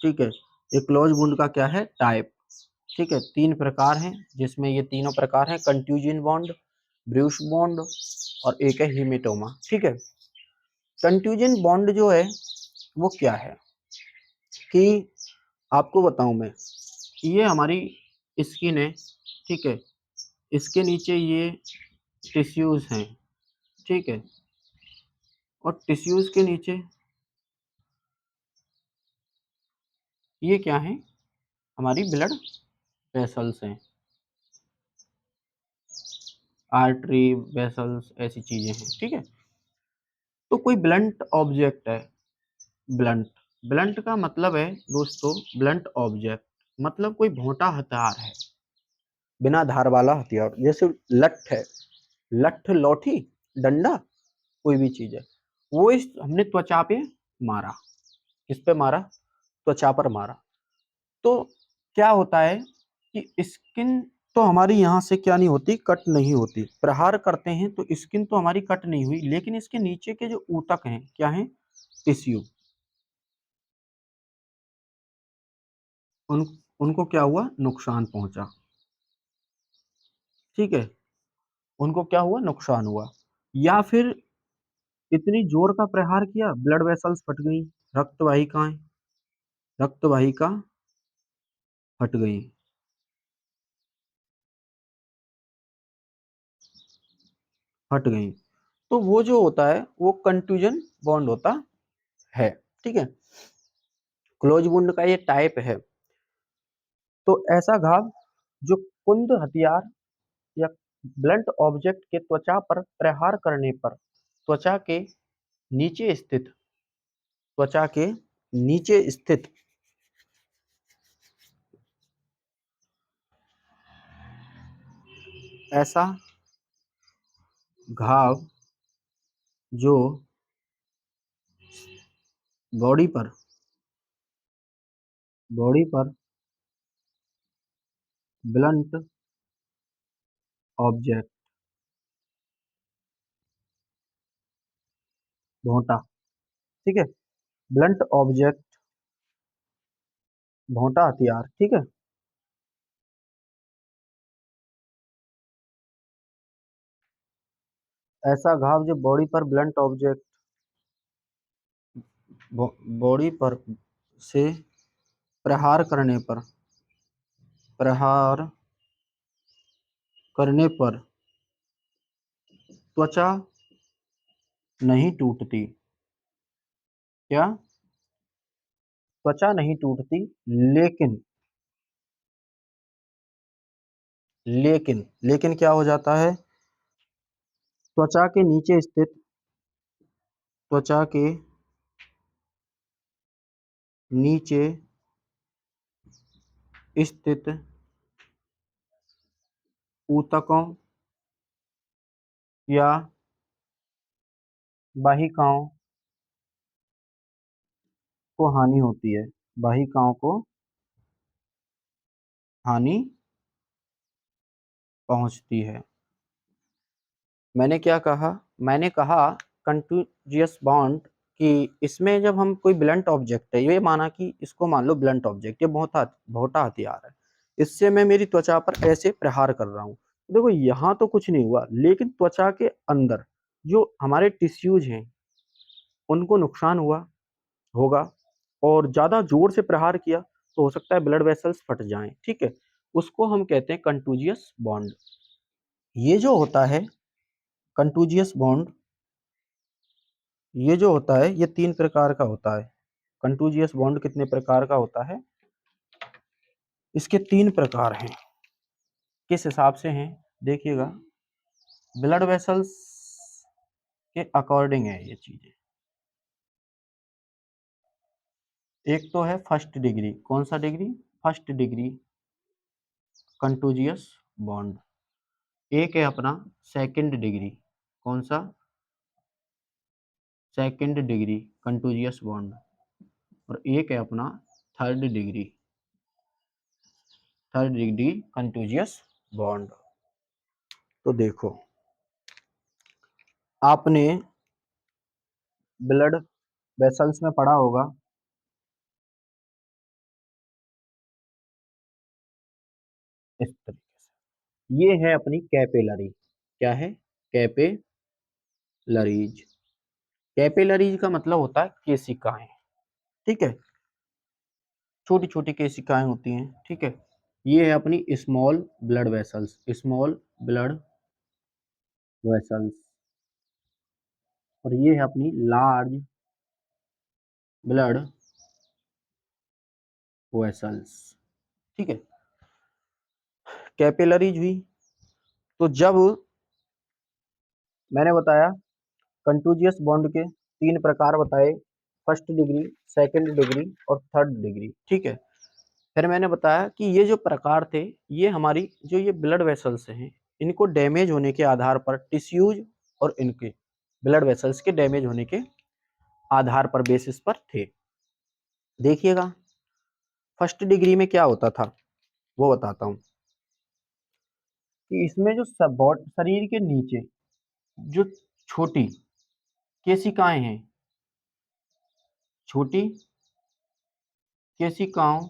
ठीक है। ये क्लोज वुंड का क्या है, टाइप, ठीक है। तीन प्रकार हैं, जिसमें ये तीनों प्रकार हैं, कंट्यूजन बॉन्ड, ब्रूश बॉन्ड और एक है हीमेटोमा, ठीक है। कंट्यूजन बॉन्ड जो है वो क्या है कि आपको बताऊं मैं, ये हमारी स्किन है, ठीक है, इसके नीचे ये टिश्यूज हैं, ठीक है, और टिश्यूज के नीचे ये क्या है, हमारी ब्लड वेसल्स हैं, आर्टरी वेसल्स ऐसी चीजें हैं, ठीक है। तो कोई ब्लंट ऑब्जेक्ट है, ब्लंट, ब्लंट का मतलब है दोस्तों, ब्लंट ऑब्जेक्ट मतलब कोई भोंटा हथियार है, बिना धार वाला हथियार, जैसे लठ है, लठ, लौठी, डंडा, कोई भी चीज है, वो इस हमने त्वचा पे मारा, किस पे मारा, त्वचा पर मारा, तो क्या होता है कि स्किन तो हमारी यहाँ से क्या नहीं होती, कट नहीं होती, प्रहार करते हैं तो स्किन तो हमारी कट नहीं हुई, लेकिन इसके नीचे के जो ऊतक हैं क्या है, टिश्यू, उन उनको क्या हुआ, नुकसान पहुंचा, ठीक है, उनको क्या हुआ, नुकसान हुआ, या फिर इतनी जोर का प्रहार किया, ब्लड वेसल्स फट गई, रक्त वाहिकाएं, रक्त वाहिका फट गई, फट गई, तो वो जो होता है वो कंट्यूजन बॉन्ड होता है, ठीक है। क्लोज वुंड का ये टाइप है। तो ऐसा घाव जो कुंद हथियार या ब्लंट ऑब्जेक्ट के त्वचा पर प्रहार करने पर त्वचा के नीचे स्थित, त्वचा के नीचे स्थित ऐसा घाव जो बॉडी पर, बॉडी पर ब्लंट ऑब्जेक्ट, भोंटा, ठीक है, ब्लंट ऑब्जेक्ट, भोंटा हथियार, ठीक है, ऐसा घाव जो बॉडी पर ब्लंट ऑब्जेक्ट, बॉडी पर से प्रहार करने पर, प्रहार करने पर त्वचा नहीं टूटती, क्या, त्वचा नहीं टूटती, लेकिन, लेकिन क्या हो जाता है, त्वचा के नीचे स्थित, त्वचा के नीचे स्थित ऊतकों या वाहिकाओं को हानि होती है, वाहिकाओं को हानि पहुंचती है। मैंने क्या कहा, मैंने कहा कंटिन्यूअस बॉन्ड, कि इसमें जब हम कोई ब्लंट ऑब्जेक्ट है, ये माना कि इसको मान लो ब्लंट ऑब्जेक्ट, ये भोटा हथियार है, इससे मैं मेरी त्वचा पर ऐसे प्रहार कर रहा हूँ, देखो यहाँ तो कुछ नहीं हुआ, लेकिन त्वचा के अंदर जो हमारे टिश्यूज हैं उनको नुकसान हुआ होगा, और ज्यादा जोर से प्रहार किया तो हो सकता है ब्लड वेसल्स फट जाएं, ठीक है, उसको हम कहते हैं कंटूजियस बॉन्ड। ये जो होता है कंटूजियस बॉन्ड, ये जो होता है ये 3 प्रकार का होता है। कंटूजियस बॉन्ड कितने प्रकार का होता है, इसके 3 प्रकार हैं, किस हिसाब से हैं, देखिएगा, ब्लड वेसल्स के अकॉर्डिंग है ये चीजें। एक तो है फर्स्ट डिग्री, कौन सा degree, first degree contusions bond, एक है अपना सेकंड डिग्री, कौन सा, सेकंड डिग्री कंटूजियस बॉन्ड, और एक है अपना third degree, third degree contusions bond. तो देखो, आपने ब्लड वेसल्स में पढ़ा होगा, इस तरीके से, ये है अपनी कैपिलरी, क्या है, कैपिलरीज, कैपिलरीज का मतलब होता है केशिकाएं, ठीक है, छोटी छोटी केशिकाएं होती हैं, ठीक है, ये है अपनी small blood vessels, small blood vessels, और ये है अपनी लार्ज ब्लड वेसल्स, ठीक है। कैपिलरीज हुई, तो जब मैंने बताया कंटूजियस बॉन्ड के 3 प्रकार बताए, फर्स्ट डिग्री, सेकंड डिग्री और थर्ड डिग्री, ठीक है। फिर मैंने बताया कि ये जो प्रकार थे, ये हमारी जो ये ब्लड वेसल्स हैं, इनको डैमेज होने के आधार पर टिश्यूज और इनके ब्लड वेसल्स के डैमेज होने के आधार पर, बेसिस पर थे। देखिएगा फर्स्ट डिग्री में क्या होता था वो बताता हूं, कि इसमें जो शरीर के नीचे जो छोटी केशिकाएं हैं, छोटी केशिकाओं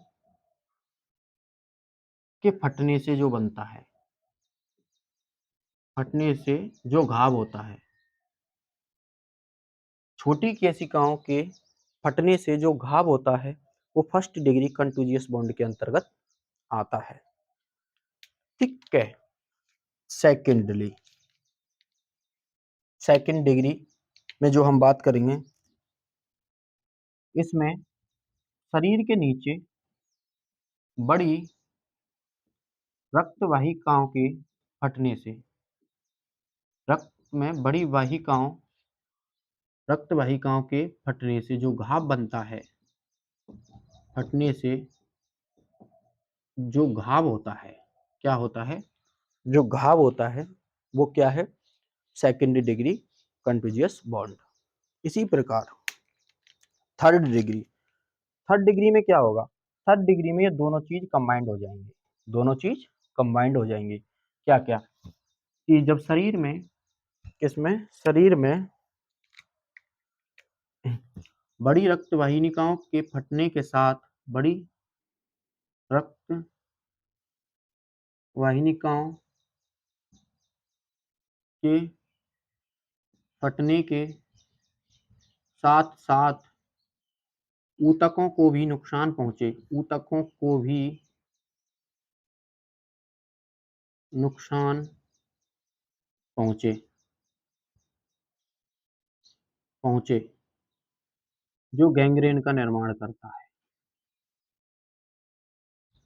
के फटने से जो बनता है, फटने से जो घाव होता है, छोटी केशिकाओं के फटने से जो घाव होता है, वो फर्स्ट डिग्री कंटूजियस बॉन्ड के अंतर्गत आता है, ठीक है। सेकेंडली, सेकेंड डिग्री में जो हम बात करेंगे, इसमें शरीर के नीचे बड़ी रक्त वाहिकाओं के फटने से, रक्त में बड़ी रक्त वाहिकाओं के फटने से जो घाव बनता है, फटने से जो घाव होता है, क्या होता है, जो घाव होता है वो क्या है, सेकेंड डिग्री कंटूजियस बॉन्ड। इसी प्रकार थर्ड डिग्री, थर्ड डिग्री में क्या होगा, थर्ड डिग्री में ये दोनों चीज कंबाइंड हो जाएंगे, दोनों चीज कंबाइंड हो जाएंगे। क्या क्या, कि जब शरीर में, किसमें, शरीर में बड़ी रक्त वाहिनिकाओं के फटने के साथ, बड़ी रक्त वाहिनिकाओं के फटने के साथ साथ ऊतकों को भी नुकसान पहुंचे, ऊतकों को भी नुकसान पहुंचे, पहुंचे जो गैंग्रेन का निर्माण करता है,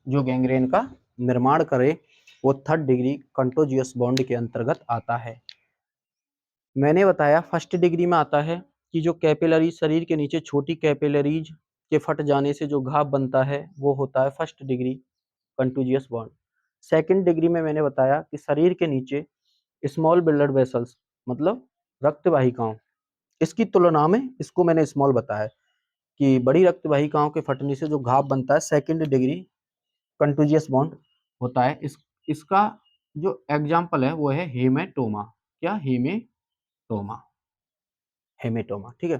जो गैंग्रेन का निर्माण करे, वो थर्ड डिग्री कंटोजियस बॉन्ड के अंतर्गत आता है। मैंने बताया फर्स्ट डिग्री में आता है कि जो कैपिलरीज, शरीर के नीचे छोटी कैपिलरीज के फट जाने से जो घाव बनता है, वो होता है first degree contusions bond. Second degree में मैंने बताया कि शरीर के नीचे स्मॉल ब्लड वेसल्स, मतलब रक्त वाहिकाओं, इसकी तुलना में इसको मैंने स्मॉल बताया, कि बड़ी रक्त वाहिकाओं के फटने से जो घाव बनता है, सेकंड डिग्री कंटूजियस बॉन्ड होता है। इसका जो एग्जाम्पल है वो है हेमेटोमा। क्या, हेमेटोमा, हेमेटोमा, ठीक है।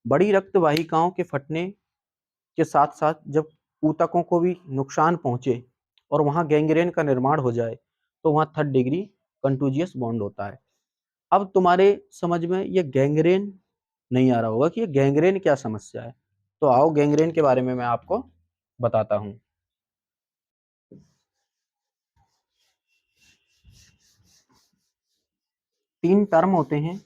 बड़ी रक्त वाहिकाओं के फटने के साथ साथ जब ऊतकों को भी नुकसान पहुंचे और वहां गैंग्रेन का निर्माण हो जाए, तो वहां थर्ड डिग्री कंटूजियस बॉन्ड होता है। अब तुम्हारे समझ में ये गैंग्रेन नहीं आ रहा होगा कि ये गैंग्रेन क्या समस्या है, तो आओ गैंग्रेन के बारे में मैं आपको बताता हूं। 3 टर्म होते हैं,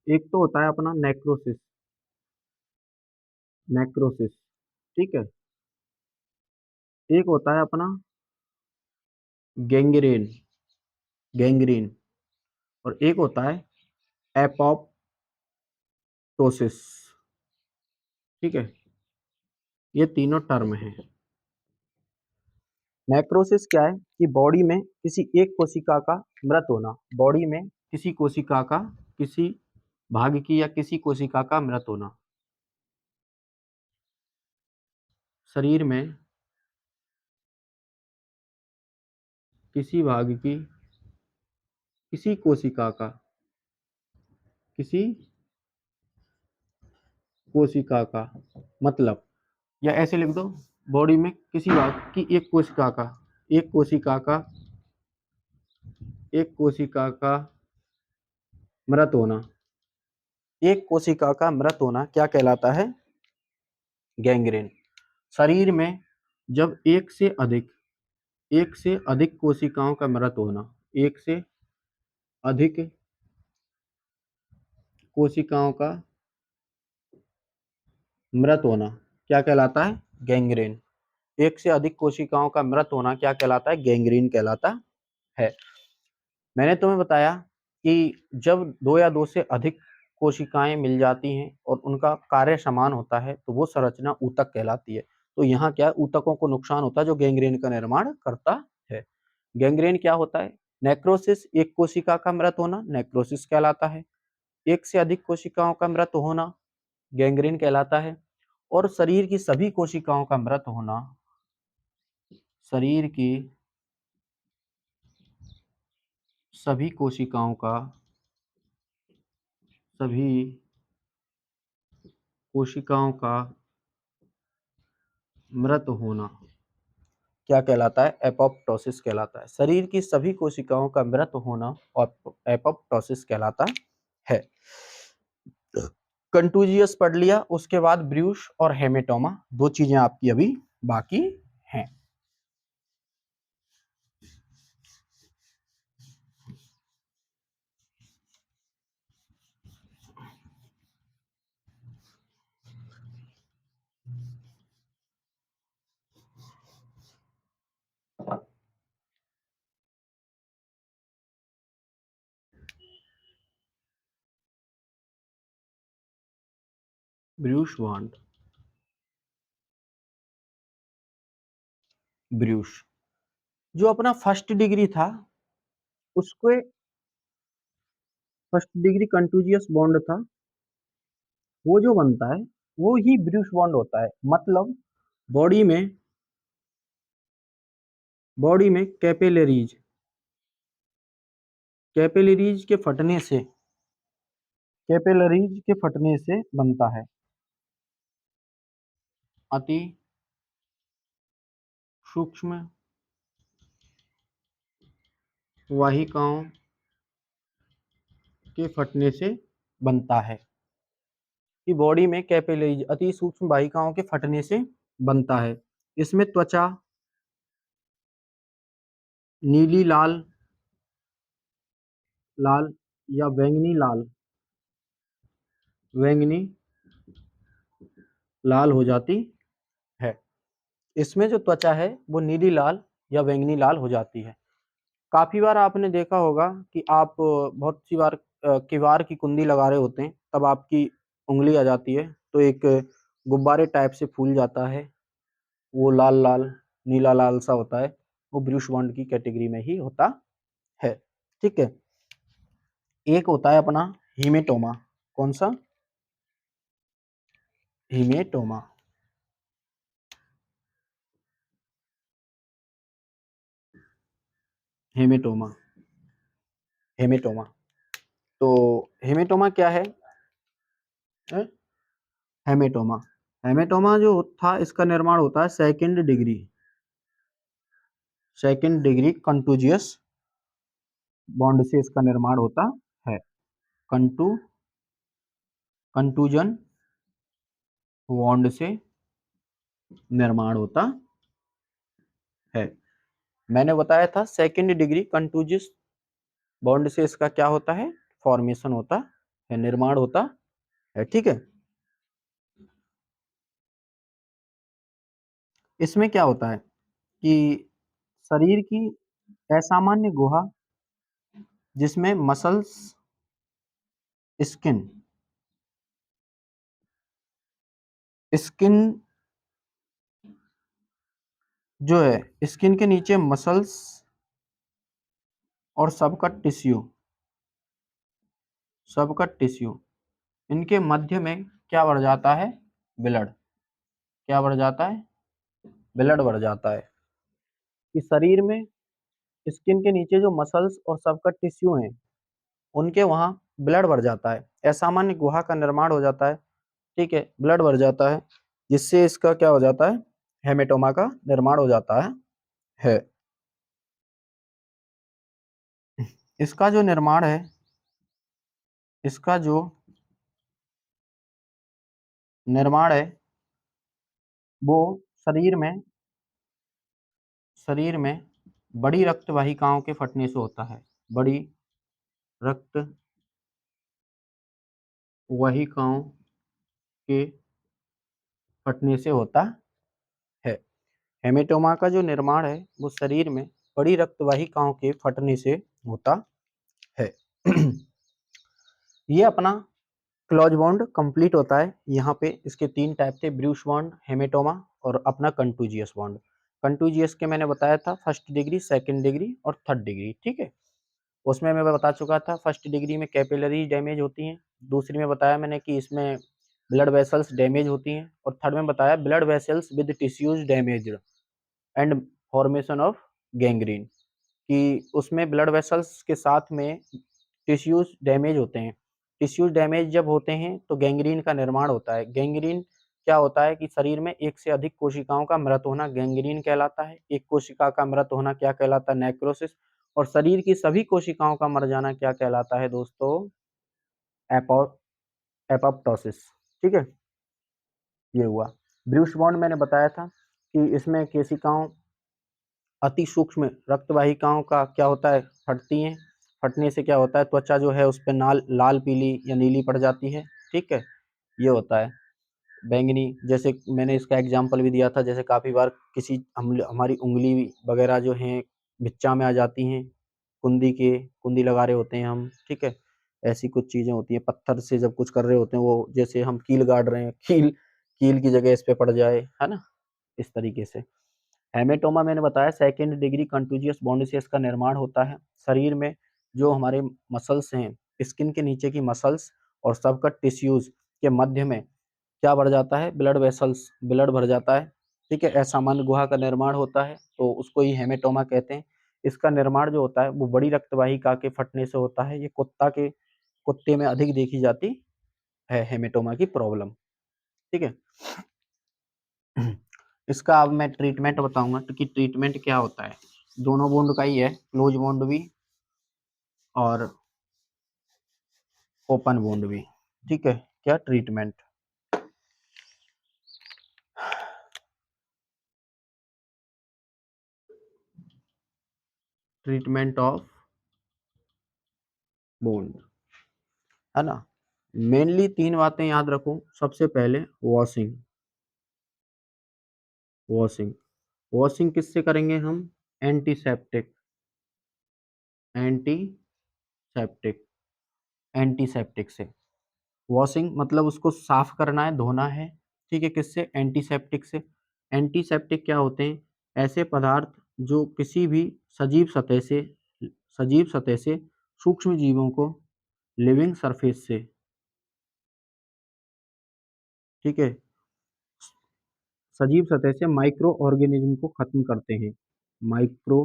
एक तो होता है अपना नेक्रोसिस, नेक्रोसिस, ठीक है। एक होता है अपना गैंग्रेन, गैंग्रीन, और एक होता है एपोप्टोसिस, ठीक है। ये तीनों टर्म हैं। नेक्रोसिस क्या है, कि बॉडी में किसी एक कोशिका का मृत होना, बॉडी में किसी कोशिका का, किसी भाग की या किसी कोशिका का मृत होना, शरीर में किसी भाग की, किसी कोशिका का, किसी कोशिका का, मतलब, या ऐसे लिख दो, बॉडी में किसी भाग की एक कोशिका का, एक कोशिका का, एक कोशिका का मृत होना, एक कोशिका का मृत होना क्या कहलाता है, गैंग्रेन। शरीर में जब एक से अधिक कोशिकाओं का मृत होना, एक से अधिक कोशिकाओं का मृत होना क्या कहलाता है? गैंग्रीन। एक से अधिक कोशिकाओं का मृत होना क्या कहलाता है? गैंग्रीन कहलाता है। मैंने तुम्हें बताया कि जब दो या दो से अधिक कोशिकाएं मिल जाती हैं और उनका कार्य समान होता है तो वो संरचना ऊतक कहलाती है। तो यहाँ क्या है, ऊतकों को नुकसान होता है जो गैंग्रीन का निर्माण करता है। गैंग्रीन क्या होता है? नेक्रोसिस, एक कोशिका का मृत होना नेक्रोसिस कहलाता है। एक से अधिक कोशिकाओं का मृत होना गैंग्रीन कहलाता है। और शरीर की सभी कोशिकाओं का मृत होना, शरीर की सभी कोशिकाओं का सभी कोशिकाओं का मृत होना क्या कहलाता है? एपोप्टोसिस कहलाता है। शरीर की सभी कोशिकाओं का मृत होना और एपोप्टोसिस कहलाता है। कंटूजियस पढ़ लिया, उसके बाद ब्रूश और हेमेटोमा, दो चीजें आपकी अभी बाकी हैं। ब्रूश वांड, ब्रूश जो अपना फर्स्ट डिग्री था उसको फर्स्ट डिग्री कंटूजियस बॉन्ड था, वो जो बनता है वो ही ब्रूश बॉन्ड होता है। मतलब बॉडी में कैपिलरीज कैपिलरीज के फटने से बनता है। अति सूक्ष्म वाहिकाओं के फटने से बनता है। कि बॉडी में कैपिलरीज अति सूक्ष्म वाहिकाओं के फटने से बनता है। इसमें त्वचा नीली लाल लाल या बैंगनी लाल हो जाती है। इसमें जो त्वचा है वो नीली लाल या बैंगनी लाल हो जाती है। काफी बार आपने देखा होगा कि आप बहुत सी बार किवाड़ की कुंडी लगा रहे होते हैं, तब आपकी उंगली आ जाती है तो एक गुब्बारे टाइप से फूल जाता है, वो लाल लाल नीला लाल सा होता है, वो ब्रूश बॉन्ड की कैटेगरी में ही होता है। ठीक है। एक होता है अपना हीमेटोमा। कौन सा? हीमेटोमा। हेमेटोमा हेमेटोमा तो हेमेटोमा क्या है? हेमेटोमा हेमेटोमा जो था इसका निर्माण होता है सेकंड डिग्री कंटूजियस बॉन्ड से इसका निर्माण होता है। कंटू कंटूजन बॉन्ड से निर्माण होता है। मैंने बताया था सेकंड डिग्री कंटूजियस बॉन्ड से इसका क्या होता है? फॉर्मेशन होता है, निर्माण होता है। ठीक है। इसमें क्या होता है कि शरीर की असामान्य गुहा जिसमें मसल्स स्किन स्किन जो है स्किन के नीचे मसल्स और सबका टिश्यू इनके मध्य में क्या बढ़ जाता है? ब्लड। क्या बढ़ जाता है? ब्लड बढ़ जाता है। कि शरीर में स्किन के नीचे जो मसल्स और सबका टिश्यू हैं उनके वहां ब्लड बढ़ जाता है, असामान्य गुहा का निर्माण हो जाता है। ठीक है, ब्लड बढ़ जाता है जिससे इसका क्या हो जाता है? हेमेटोमा का निर्माण हो जाता है। इसका जो निर्माण है इसका जो निर्माण है वो शरीर में शरीर में बड़ी रक्त वाहिकाओं के फटने से होता है। बड़ी रक्त वाहिकाओं के फटने से होता है। हेमेटोमा का जो निर्माण है वो शरीर में बड़ी रक्त वाहिकाओं के फटने से होता है। ये अपना क्लोज बॉन्ड कंप्लीट होता है। यहाँ पे इसके 3 टाइप थे, ब्रूस बॉन्ड, हेमेटोमा और अपना कंटूजियस बॉन्ड। कंटूजियस के मैंने बताया था फर्स्ट डिग्री, सेकंड डिग्री और थर्ड डिग्री, ठीक है। उसमें मैं बता चुका था फर्स्ट डिग्री में कैपिलरी डैमेज होती हैं, दूसरी में बताया मैंने कि इसमें ब्लड वेसल्स डैमेज होती हैं, और थर्ड में बताया blood vessels with tissues damaged and formation of gangrene, कि उसमें ब्लड वेसल्स के साथ में टिश्यूज डैमेज होते हैं। टिश्यूज डैमेज जब होते हैं तो गैंग्रीन का निर्माण होता है। गैंग्रीन क्या होता है कि शरीर में एक से अधिक कोशिकाओं का मृत होना गैंग्रीन कहलाता है। एक कोशिका का मृत होना क्या कहलाता है? नेक्रोसिस। और शरीर की सभी कोशिकाओं का मर जाना क्या कहलाता है दोस्तों? एपो एपोप्टोसिस, ठीक है। ये हुआ। ब्रूस बॉन्ड मैंने बताया था कि इसमें कोशिकाओं अति सूक्ष्म रक्त वाहिकाओं का क्या होता है? फटती हैं। फटने से क्या होता है? त्वचा जो है उस पे लाल पीली या नीली पड़ जाती है, ठीक है। ये होता है। बैंगनी, जैसे मैंने इसका एग्जाम्पल भी दिया था, जैसे काफ़ी बार किसी हमारी उंगली वगैरह जो हैं बिच्चा में आ जाती हैं, कुंदी लगा रहे होते हैं हम, ठीक है। ऐसी कुछ चीज़ें होती हैं, पत्थर से जब कुछ कर रहे होते हैं, वो जैसे हम कील गाड़ रहे हैं, कील की जगह इस पे पड़ जाए, है ना, इस तरीके से। हेमेटोमा मैंने बताया सेकंड डिग्री कंटूजियस बॉन्ड से इसका निर्माण होता है। शरीर में जो हमारे मसल्स हैं, स्किन के नीचे की मसल्स और सबकट टिश्यूज के मध्य में क्या बढ़ जाता है? ब्लड वेसल्स, ब्लड भर जाता है, ठीक है। असामान्य गुहा का निर्माण होता है, तो उसको ही हेमेटोमा कहते हैं। इसका निर्माण जो होता है वो बड़ी रक्तवाहिका के फटने से होता है। ये कुत्ते में अधिक देखी जाती है हेमेटोमा की प्रॉब्लम, ठीक है। इसका अब मैं ट्रीटमेंट बताऊंगा कि ट्रीटमेंट क्या होता है। दोनों बॉन्ड का ही है, क्लोज बॉन्ड भी और ओपन बॉन्ड भी, ठीक है। क्या ट्रीटमेंट? ट्रीटमेंट ऑफ बॉन्ड, है ना। मेनली 3 बातें याद रखो। सबसे पहले वॉशिंग। वॉशिंग वॉशिंग किससे करेंगे हम? एंटीसेप्टिक। एंटीसेप्टिक एंटीसेप्टिक से। वॉशिंग मतलब उसको साफ करना है, धोना है, ठीक है। किससे? एंटीसेप्टिक से। एंटीसेप्टिक क्या होते हैं? ऐसे पदार्थ जो किसी भी सजीव सतह से सजीव सतह से सूक्ष्म जीवों को, लिविंग सरफेस से, ठीक है, सजीव सतह से माइक्रो ऑर्गेनिज्म को खत्म करते हैं। माइक्रो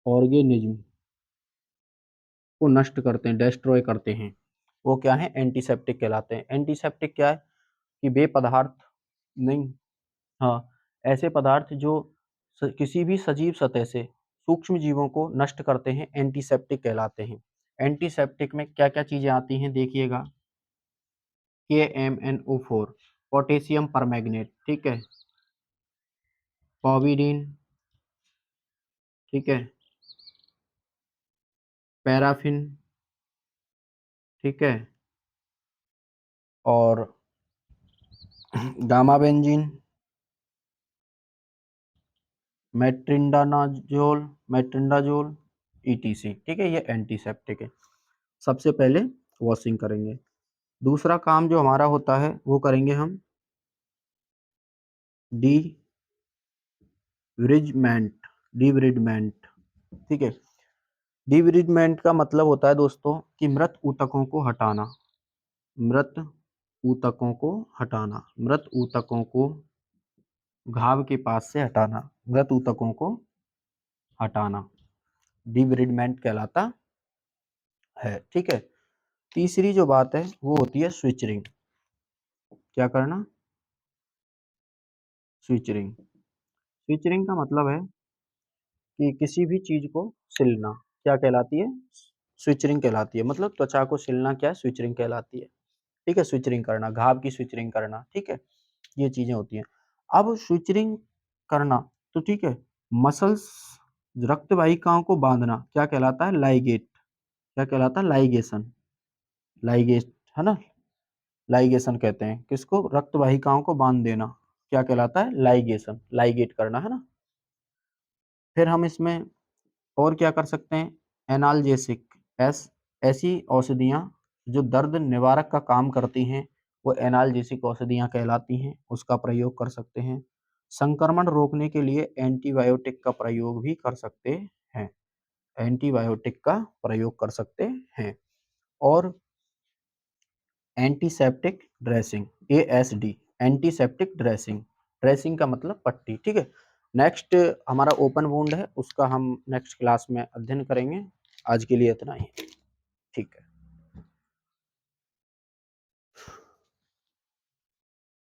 ऑर्गेनिज्म को नष्ट करते हैं, डिस्ट्रॉय करते हैं, वो क्या है? एंटीसेप्टिक कहलाते हैं। एंटीसेप्टिक क्या है? कि वे पदार्थ नहीं, हाँ, ऐसे पदार्थ जो किसी भी सजीव सतह से सूक्ष्म जीवों को नष्ट करते हैं, एंटीसेप्टिक कहलाते हैं। एंटीसेप्टिक में क्या क्या चीजें आती हैं देखिएगा। KMnO4, पोटेशियम परमैंगनेट, ठीक है। पॉविडीन, ठीक है। पैराफिन, ठीक है। और गामा बेंजीन, मेट्रिंडाजोल, ETC, ठीक है। ये एंटीसेप्टिक है। सबसे पहले वॉशिंग करेंगे। दूसरा काम जो हमारा होता है वो करेंगे हम डिब्रिडमेंट, ठीक है। डिब्रिडमेंट का मतलब होता है दोस्तों कि मृत ऊतकों को हटाना। मृत ऊतकों को हटाना, मृत ऊतकों को घाव के पास से हटाना, मृत ऊतकों को हटाना डिब्रिडमेंट कहलाता है, ठीक है। तीसरी जो बात है वो होती है स्विचरिंग। क्या करना? स्विचरिंग। स्विचरिंग का मतलब है कि किसी भी चीज को सिलना। क्या कहलाती है? स्विचरिंग कहलाती है। मतलब त्वचा को सिलना क्या है? स्विचरिंग कहलाती है, ठीक है। स्विचरिंग करना, घाव की स्विचरिंग करना, ठीक है। ये चीजें होती हैं। अब स्विचरिंग करना, तो ठीक है। मसल्स, रक्त वाहिकाओं को बांधना क्या कहलाता है? लाइगेट। क्या कहलाता है? लाइगेशन, लाइगेट है ना, लाइगेशन कहते हैं किसको, रक्त वाहिकाओं को बांध देना, क्या कहलाता है, लाइगेशन, लाइगेट करना है ना। फिर हम इसमें और क्या कर सकते हैं, एनाल्जेसिक, ऐसी औषधियाँ जो दर्द निवारक का काम करती हैं वो एनाल्जेसिक औषधियाँ कहलाती हैं, उसका प्रयोग कर सकते हैं। संक्रमण रोकने के लिए एंटीबायोटिक का प्रयोग भी कर सकते हैं, एंटीबायोटिक का प्रयोग कर सकते हैं। और antiseptic dressing, ASD, antiseptic dressing, dressing का मतलब पट्टी, ठीक है। नेक्स्ट हमारा ओपन वुंड है, उसका हम नेक्स्ट क्लास में अध्ययन करेंगे। आज के लिए इतना ही, ठीक है।